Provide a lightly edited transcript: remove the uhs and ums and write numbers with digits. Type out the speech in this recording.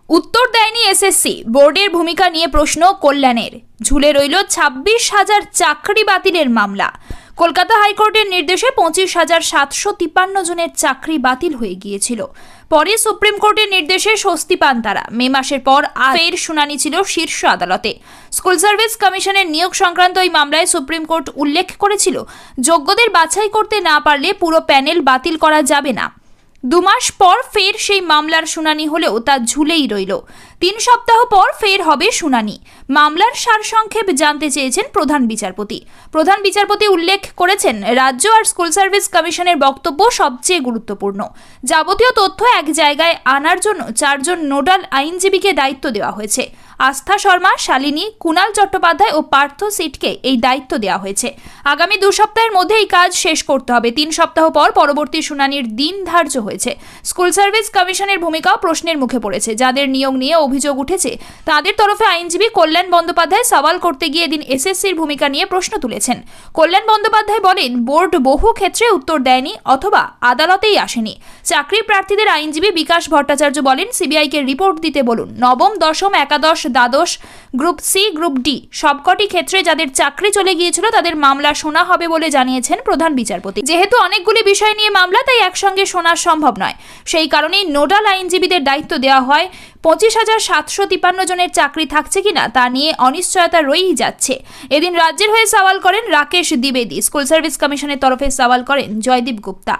উত্তর দেয়নি এসএসসি। বোর্ডের ভূমিকা নিয়ে প্রশ্ন কল্যাণের। ঝুলে রইল 26,000 চাকরি বাতিলের মামলা। কলকাতা হাইকোর্টের নির্দেশে 25,753 জনের চাকরি বাতিল হয়ে গিয়েছিল। পরে সুপ্রিম কোর্টের নির্দেশে স্বস্তি পান তারা। মে মাসের পর ফের শুনানি ছিল শীর্ষ আদালতে। স্কুল সার্ভিস কমিশনের নিয়োগ সংক্রান্ত এই মামলায় সুপ্রিম কোর্ট উল্লেখ করেছিল, যোগ্যদের বাছাই করতে না পারলে পুরো প্যানেল বাতিল করা যাবে না। 2 মাস পর ফের সেই মামলার শুনানি হলেও তা ঝুলেই রইল। 3 সপ্তাহ পর ফের হবে শুনানি। মামলার সারসংক্ষেপ জানতে চেয়েছেন প্রধান বিচারপতি। প্রধান বিচারপতি উল্লেখ করেছেন, রাজ্য আর স্কুল সার্ভিস কমিশনের বক্তব্য সবচেয়ে গুরুত্বপূর্ণ। যাবতীয় তথ্য এক জায়গায় আনার জন্য 4 জন নোডাল আইনজীবীকে দায়িত্ব দেওয়া হয়েছে। আস্থা শর্মা, শালিনী, কুণাল চট্টোপাধ্যায় ও পার্থ সিটকে এই দায়িত্ব দেওয়া হয়েছে। আগামী 2 সপ্তাহের মধ্যে এই কাজ শেষ করতে হবে। 3 সপ্তাহ পর পরবর্তী শুনানির দিন ধার্য হয়েছে। স্কুল সার্ভিস কমিশনের ভূমিকাও প্রশ্নের মুখে পড়েছে। যাদের নিয়োগ নিয়ে অভিযোগ উঠেছে তাদের তরফে আইনজীবী কল্যাণ বন্দ্যোপাধ্যায় সওয়াল করতে গিয়ে এদিন এসএসসির ভূমিকা নিয়ে প্রশ্ন তুলেছেন। কল্যাণ বন্দ্যোপাধ্যায় বলেন, বোর্ড বহু ক্ষেত্রে উত্তর দেয়নি অথবা আদালতেই আসেনি। চাকরি প্রার্থীদের আইনজীবী বিকাশ ভট্টাচার্য বলেন, সিবিআইকে রিপোর্ট দিতে বলুন। নবম, দশম, একাদশ, দ্বাদশ, গ্রুপ সি, গ্রুপ ডি সবকটি ক্ষেত্রে যাদের চাকরি চলে গিয়েছিল তাদের মামলা শোনা হবে বলে জানিয়েছেন প্রধান বিচারপতি। যেহেতু অনেকগুলি বিষয় নিয়ে মামলা, তাই একসঙ্গে শোনা সম্ভব নয়। সেই কারণেই নোডাল আইনজীবীদের দায়িত্ব দেওয়া হয়। 25,753 জনের চাকরি থাকছে কিনা তা নিয়ে অনিশ্চয়তা রয়েই যাচ্ছে। এদিন রাজ্যের হয়ে সওয়াল করেন রাকেশ দ্বিবেদী। স্কুল সার্ভিস কমিশনের তরফে সওয়াল করেন জয়দীপ গুপ্তা।